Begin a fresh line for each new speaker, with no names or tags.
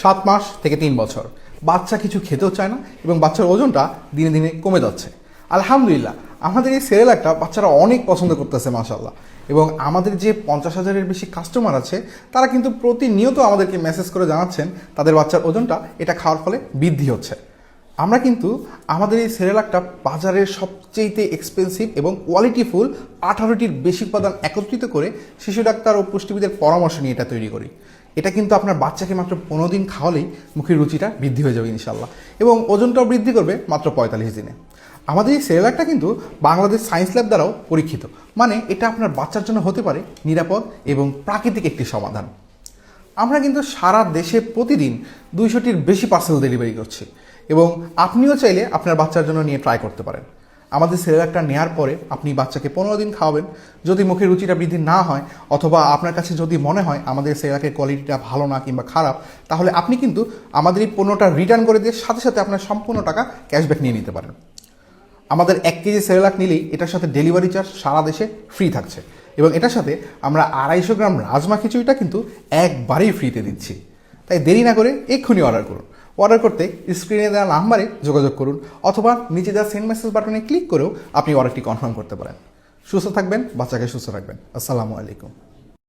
7 মাস থেকে 3 বছর বাচ্চা কিছু খেতেও চায় না এবং বাচ্চার ওজনটা দিনে দিনে কমে যাচ্ছে। আলহামদুলিল্লাহ আমাদের এই সেরেলাকটা বাচ্চারা অনেক পছন্দ করতেছে মাশাআল্লাহ। এবং আমাদের যে 50,000-এর বেশি কাস্টমার আছে তারা কিন্তু প্রতিনিয়ত আমাদেরকে মেসেজ করে জানাচ্ছেন তাদের বাচ্চার ওজনটা এটা খাওয়ার ফলে বৃদ্ধি হচ্ছে। আমরা কিন্তু আমাদের এই সেরেলাকটা বাজারের সবচেয়ে এক্সপেন্সিভ এবং কোয়ালিটিফুল 18টির বেশি উপাদান একত্রিত করে শিশু ডাক্তার ও পুষ্টিবিদের পরামর্শ নিয়ে এটা তৈরি করি। এটা কিন্তু আপনার বাচ্চাকে মাত্র 15 দিন খাওয়ালেই মুখের রুচিটা বৃদ্ধি হয়ে যাবে ইনশাল্লাহ, এবং ওজনটাও বৃদ্ধি করবে মাত্র 45 দিনে। আমাদের এই সেরেলাকটা কিন্তু বাংলাদেশ সায়েন্স ল্যাব দ্বারাও পরীক্ষিত, মানে এটা আপনার বাচ্চার জন্য হতে পারে নিরাপদ এবং প্রাকৃতিক একটি সমাধান। আমরা কিন্তু সারা দেশে প্রতিদিন 200টির বেশি পার্সেল ডেলিভারি করছি, এবং আপনিও চাইলে আপনার বাচ্চার জন্য নিয়ে ট্রাই করতে পারেন। আমাদের সেরেলাকটা নেওয়ার পরে আপনি বাচ্চাকে 15 দিন খাওয়াবেন। যদি মুখের রুচিটা বৃদ্ধি না হয় অথবা আপনার কাছে যদি মনে হয় আমাদের সেরেলাকের কোয়ালিটিটা ভালো না কিংবা খারাপ, তাহলে আপনি কিন্তু আমাদের এই পণ্যটা রিটার্ন করে দিয়ে সাথে সাথে আপনার সম্পূর্ণ টাকা ক্যাশব্যাক নিয়ে নিতে পারেন। আমাদের 1 কেজি সেরেলাক নিলেই এটার সাথে ডেলিভারি চার্জ সারা দেশে ফ্রি থাকছে, এবং এটার সাথে আমরা 250 গ্রাম রাজমা খিচুড়িটা কিন্তু একবারেই ফ্রিতে দিচ্ছি। তাই দেরি না করে এক্ষুনি অর্ডার করুন। অর্ডার করতে স্ক্রিনে দেওয়া নাম্বারে যোগাযোগ করুন অথবা নিচে দেওয়া সেন্ড মেসেজ বাটনে ক্লিক করেও আপনি অর্ডারটি কনফার্ম করতে পারেন। সুস্থ থাকবেন, বাচ্চাকে সুস্থ রাখবেন। আসসালামু আলাইকুম।